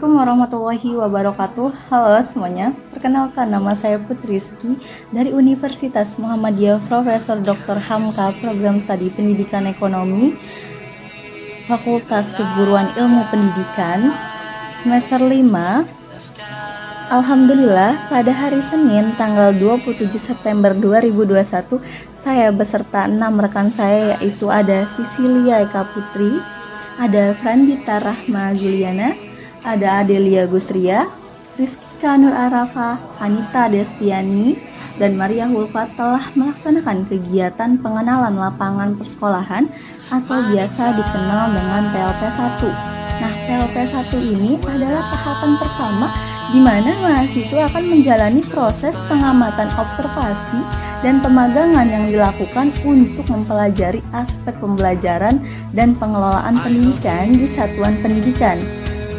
Assalamualaikum warahmatullahi wabarakatuh. Halo semuanya, perkenalkan nama saya Putri Rizky dari Universitas Muhammadiyah Profesor Dr. Hamka, Program Studi Pendidikan Ekonomi, Fakultas Keguruan Ilmu Pendidikan, semester 5. Alhamdulillah, pada hari Senin tanggal 27 September 2021, saya beserta 6 rekan saya, yaitu ada Sisilia Eka Putri, ada Frandita Rahma Juliana, ada Adelia Gusria, Rizky Nur Arafa, Anita Destiani, dan Maria Hulfat telah melaksanakan kegiatan pengenalan lapangan persekolahan atau biasa dikenal dengan PLP 1. Nah, PLP 1 ini adalah tahapan pertama di mana mahasiswa akan menjalani proses pengamatan observasi dan pemagangan yang dilakukan untuk mempelajari aspek pembelajaran dan pengelolaan pendidikan di satuan pendidikan.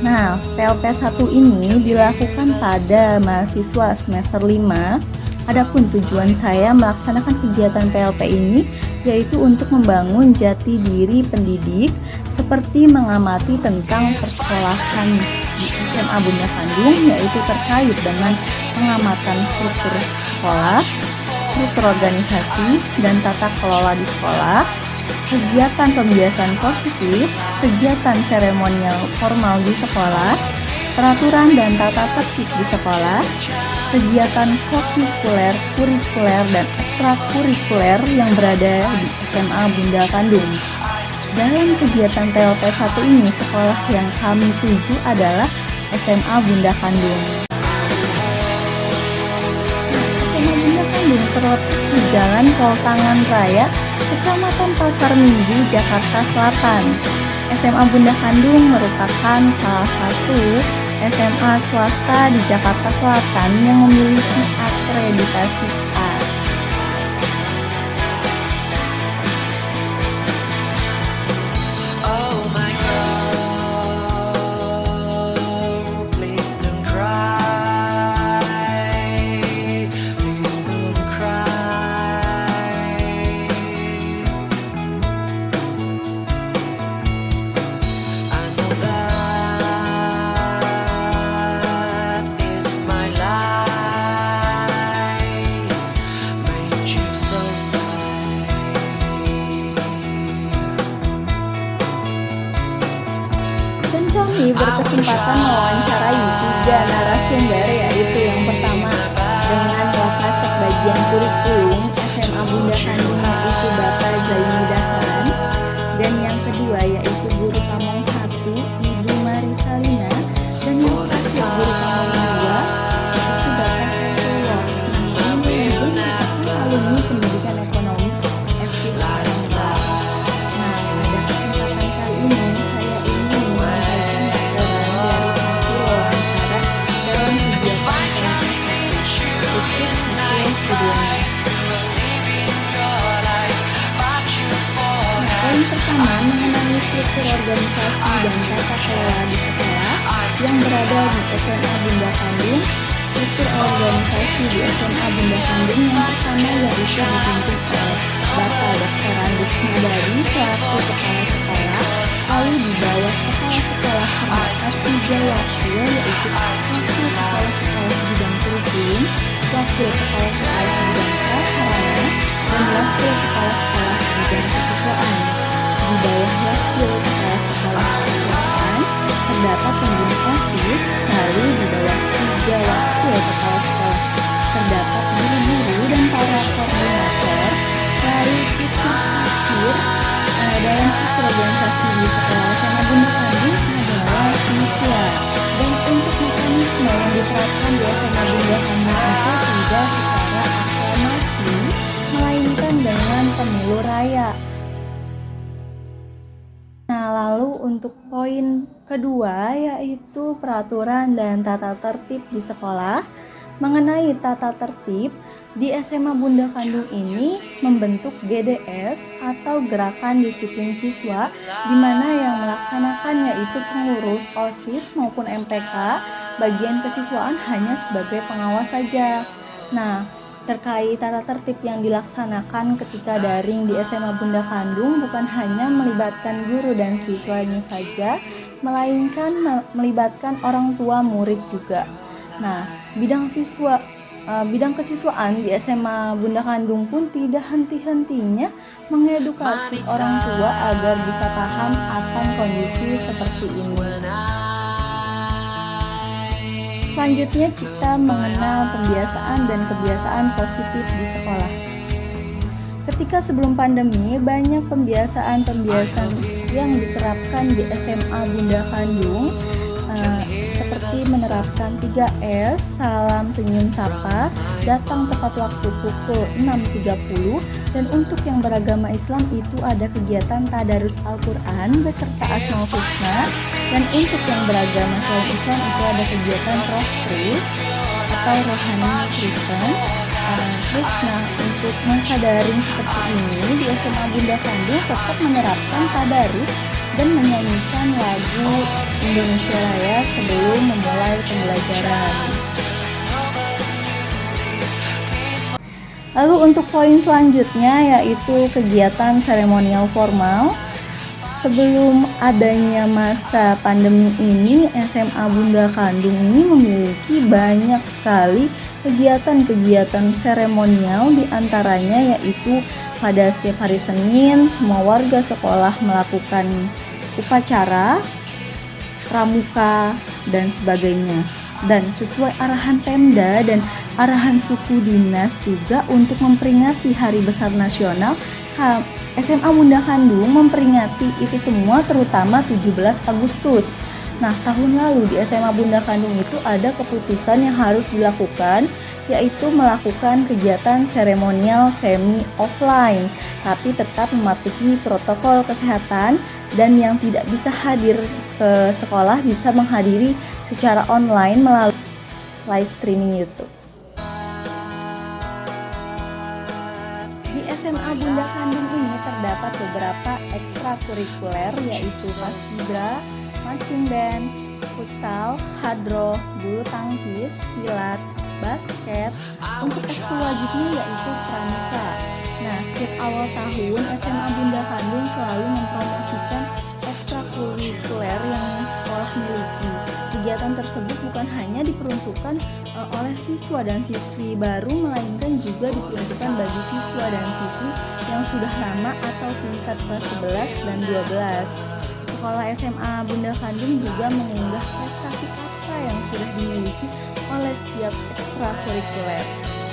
Nah, PLP 1 ini dilakukan pada mahasiswa semester 5. Adapun tujuan saya melaksanakan kegiatan PLP ini yaitu untuk membangun jati diri pendidik seperti mengamati tentang persekolahan di SMA Bunda Kandung, yaitu terkait dengan pengamatan struktur sekolah, struktur organisasi, dan tata kelola di sekolah, kegiatan pembiasan positif, kegiatan seremonial formal di sekolah, peraturan dan tata tertib di sekolah, kegiatan kokikuler, kurikuler, dan ekstrakurikuler yang berada di SMA Bunda Kandung. Dalam kegiatan PLP 1 ini, sekolah yang kami tuju adalah SMA Bunda Kandung. SMA Bunda Kandung terletak di Jalan Koltangan Raya, Kecamatan Pasar Minggu, Jakarta Selatan. SMA Bunda Kandung merupakan salah satu SMA swasta di Jakarta Selatan yang memiliki akreditasi A. Kami berkesempatan mewawancarai 3 narasumber, yaitu yang pertama dengan Wakasek Bagian Kurikulum SMA Bunda Kandung, yaitu Bapak Zaini Dahlan, dan yang kedua yaitu Guru Kamong 1 Ibu Marisalina, dan yang terakhir Guru Kamong 2 yaitu Bapak Saifullah. Nah, ini merupakan alumni pendidikan ekonomi FKIP. Nah, pada kesempatan kali ini saya ingin menyampaikan dari hasil wawancara dalam kegiatan berikut hasil videonya. Poin pertama mengenai struktur organisasi dan tata kelola di sekolah yang berada di SMA Bunda Kandung. Struktur organisasi di SMA Bunda Kandung yang pertama yaitu dipimpin oleh Bapak Dr. Andis Madari selaku kepala sekolah. Lalu di bawah kepala sekolah terdapat 3 wakil, yaitu wakil kepala sekolah bidang kurikulum, wakil kepala sekolah bidang prasarana, dan wakil kepala sekolah bidang kesiswaan. Di bawah wakil kepala sekolah kesiswaan terdapat pembina OSIS. Lalu di bawah 3 wakil kepala sekolah terdapat guru-guru dan para koordinator. Lalu struktur dalam struktur organisasi di sekolah SMA Bunda Kandung adalah siswa, dan untuk mekanisme yang diterapkan di SMA Bunda Kandung itu tidak secara aklamasi, melainkan dengan pemilu raya. Nah, lalu untuk poin kedua yaitu peraturan dan tata tertib di sekolah. Mengenai tata tertib, di SMA Bunda Kandung ini membentuk GDS atau Gerakan Disiplin Siswa, di mana yang melaksanakannya itu pengurus OSIS maupun MPK. Bagian kesiswaan hanya sebagai pengawas saja. Nah, terkait tata tertib yang dilaksanakan ketika daring di SMA Bunda Kandung bukan hanya melibatkan guru dan siswanya saja, melainkan melibatkan orang tua murid juga. Nah, bidang kesiswaan di SMA Bunda Kandung pun tidak henti-hentinya mengedukasi orang tua agar bisa paham akan kondisi seperti ini. Selanjutnya kita mengenal pembiasaan dan kebiasaan positif di sekolah. Ketika sebelum pandemi, banyak pembiasaan yang diterapkan di SMA Bunda Kandung, seperti menerapkan 3S, salam senyum sapa, datang tepat waktu pukul 6.30, dan untuk yang beragama Islam itu ada kegiatan tadarus Al-Quran beserta Asmaul Husna, dan untuk yang beragama selain Islam itu ada kegiatan Roh Kris atau Rohani Kristen. Terus untuk masa daring seperti ini di SMA Bunda Kandung tetap menerapkan tadarus dan menyanyikan lagu Indonesia Raya sebelum memulai pembelajaran. Lalu untuk poin selanjutnya yaitu kegiatan seremonial formal. Sebelum adanya masa pandemi ini, SMA Bunda Kandung ini memiliki banyak sekali kegiatan-kegiatan seremonial, diantaranya yaitu pada setiap hari Senin semua warga sekolah melakukan upacara, pramuka, dan sebagainya. Dan sesuai arahan Pemda dan arahan suku dinas juga untuk memperingati Hari Besar Nasional, SMA Bunda Kandung memperingati itu semua terutama 17 Agustus. Nah, tahun lalu di SMA Bunda Kandung itu ada keputusan yang harus dilakukan, yaitu melakukan kegiatan seremonial semi offline, tapi tetap mematuhi protokol kesehatan, dan yang tidak bisa hadir ke sekolah bisa menghadiri secara online melalui live streaming YouTube. Di SMA Bunda Kandung ini terdapat beberapa ekstrakurikuler yaitu paskibra, marching band, futsal, hadroh, bulu tangkis, silat, basket. Untuk ekskul wajibnya yaitu pramuka. Nah, setiap awal tahun SMA Bunda Kandung selalu mempromosikan ekstrakurikuler yang sekolah miliki. Kegiatan tersebut bukan hanya diperuntukkan oleh siswa dan siswi baru, melainkan juga diperuntukkan bagi siswa dan siswi yang sudah lama atau tingkat kelas 11 dan 12. Sekolah SMA Bunda Kandung juga mengunggah prestasi apa yang sudah dimiliki oleh setiap ekstrakurikuler.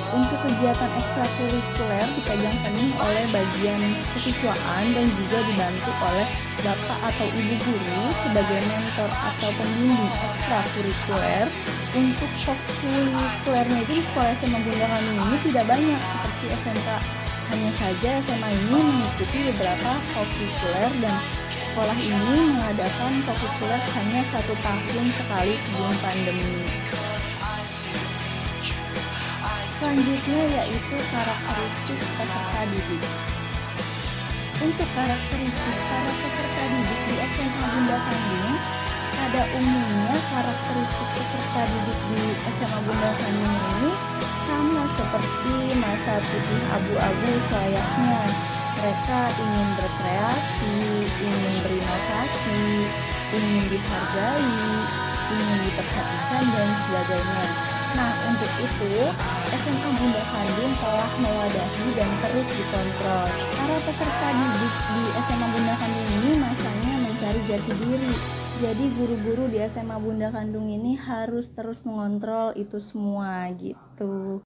Untuk kegiatan ekstrakurikuler dipegang penuh oleh bagian kesiswaan dan juga dibantu oleh bapak atau ibu guru sebagai mentor atau pembimbing ekstrakurikuler. Untuk kurikulernya itu di sekolah SMA Bunda Kandung ini tidak banyak seperti SMK. Hanya saja SMA ini mengikuti beberapa kurikuler dan sekolah ini mengadakan kurikuler hanya 1 tahun sekali sebelum pandemi. Selanjutnya yaitu karakteristik peserta didik. Untuk karakteristik para peserta didik di SMA Bunda Kandung, pada umumnya karakteristik peserta didik di SMA Bunda Kandung ini sama seperti masa putih abu-abu selayaknya. Mereka ingin berkreasi, ingin berinovasi, ingin dihargai, ingin diperhatikan, dan sebagainya. Nah, untuk itu SMA Bunda Kandung telah mewadahi dan terus dikontrol. Para peserta didik di SMA Bunda Kandung ini masanya mencari jati diri. Jadi guru-guru di SMA Bunda Kandung ini harus terus mengontrol itu semua gitu.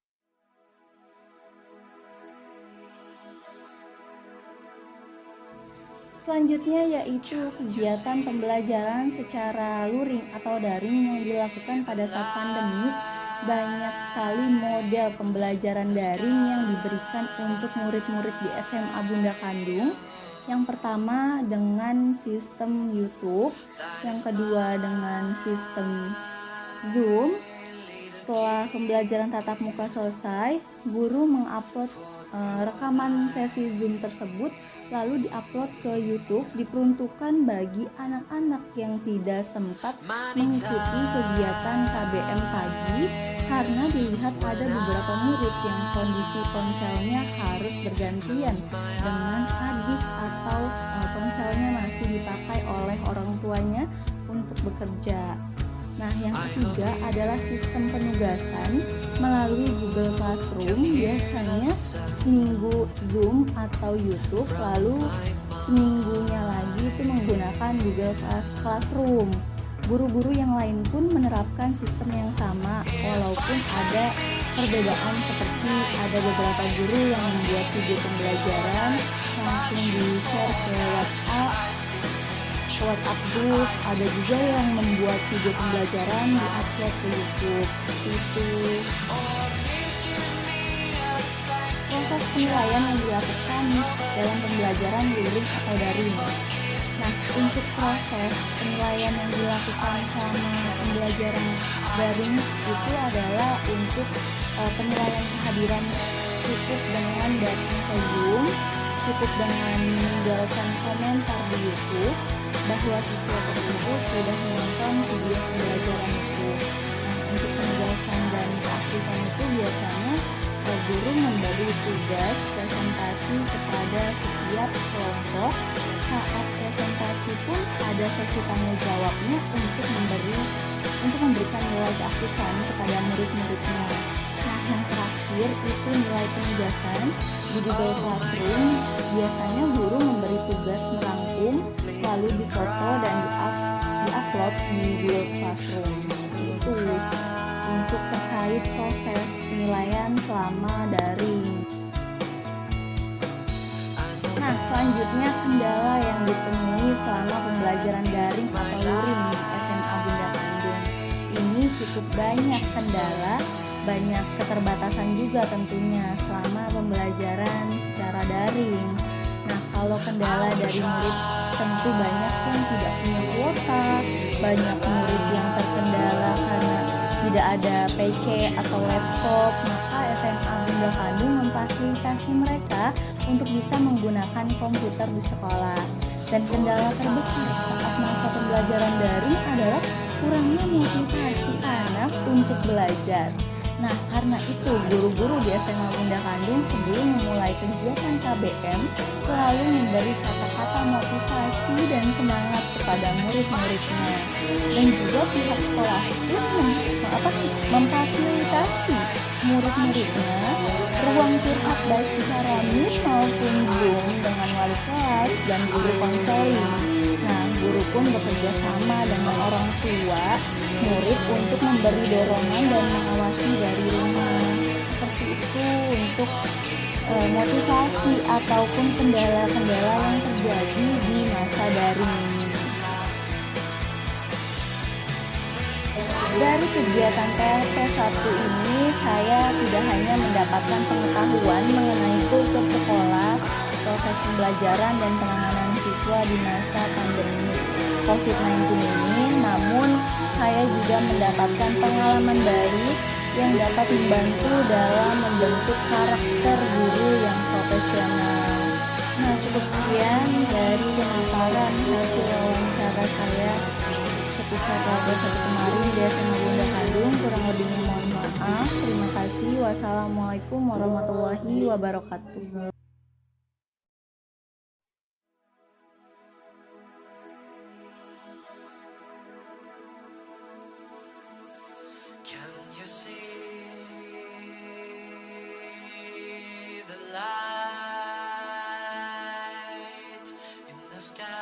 Selanjutnya yaitu kegiatan pembelajaran secara luring atau daring yang dilakukan pada saat pandemi. Banyak sekali model pembelajaran daring yang diberikan untuk murid-murid di SMA Bunda Kandung. Yang pertama dengan sistem YouTube, yang kedua dengan sistem Zoom. Setelah pembelajaran tatap muka selesai, guru mengupload rekaman sesi Zoom tersebut lalu diupload ke YouTube, diperuntukkan bagi anak-anak yang tidak sempat mengikuti kegiatan KBM pagi karena dilihat ada beberapa murid yang kondisi ponselnya harus bergantian dengan adik atau ponselnya masih dipakai oleh orang tuanya bekerja. Nah, yang ketiga adalah sistem penugasan melalui Google Classroom. Biasanya seminggu Zoom atau YouTube, lalu seminggunya lagi itu menggunakan Google Classroom. Guru-guru yang lain pun menerapkan sistem yang sama, walaupun ada perbedaan seperti ada beberapa guru yang membuat video pembelajaran langsung di-share ke WhatsApp group, ada juga yang membuat video pembelajaran di-upload ke YouTube, seperti itu. Proses penilaian yang dilakukan dalam pembelajaran luring atau daring. Nah, untuk proses penilaian yang dilakukan selama pembelajaran daring itu adalah untuk penilaian kehadiran cukup dengan datang ke Zoom, cukup dengan meninggalkan komentar di YouTube bahwa siswa tersebut sudah menonton video pembelajaran itu. Nah, untuk penugasan dan keaktifan itu biasanya guru memberi tugas presentasi kepada setiap kelompok. Saat presentasi pun ada sesi tanya jawabnya untuk memberikan nilai keaktifan kepada murid-muridnya. Nah, yang terakhir itu nilai penugasan di Google Classroom. Biasanya guru memberi tugas merangkum lalu difoto dan di-upload di Google Classroom. Itu untuk terkait proses penilaian selama daring. Nah, selanjutnya kendala yang ditemui selama pembelajaran daring atau luring di SMA Bunda Kandung. Ini cukup banyak kendala, banyak keterbatasan juga tentunya selama pembelajaran secara daring. Nah, kalau kendala dari murid tentu banyak yang tidak punya kuota, banyak murid yang terkendala karena tidak ada PC atau laptop, maka SMA Bunda Kandung memfasilitasi mereka untuk bisa menggunakan komputer di sekolah. Dan kendala terbesar saat masa pembelajaran daring adalah kurangnya motivasi anak untuk belajar. Nah, karena itu guru-guru di SMA Bunda Kandung sebelum memulai kegiatan KBM selalu memberi kata-kata motivasi dan semangat kepada murid-muridnya. Dan juga pihak sekolah pun memfasilitasi murid-muridnya ruang curhat baik secara Meet maupun Zoom dengan wali kelas dan guru konseling. Nah, guru pun bekerja sama dengan orang tua murid untuk memberi dorongan dan mengawasi dari rumah. Seperti itu untuk motivasi ataupun kendala-kendala yang terjadi di masa daring ini. Dari kegiatan PLP 1 ini, saya tidak hanya mendapatkan pengetahuan mengenai kultur sekolah, proses pembelajaran dan penanganan siswa di masa pandemi COVID-19 ini, namun saya juga mendapatkan pengalaman baik yang dapat membantu dalam membentuk karakter guru yang profesional. Nah, cukup sekian dari pemaparan hasil wawancara saya ketika PLP 1 kemarin di SMA Bunda Kandung. Kurang lebihnya mohon maaf. Terima kasih. Wassalamualaikum warahmatullahi wabarakatuh. Can you see the light in the sky?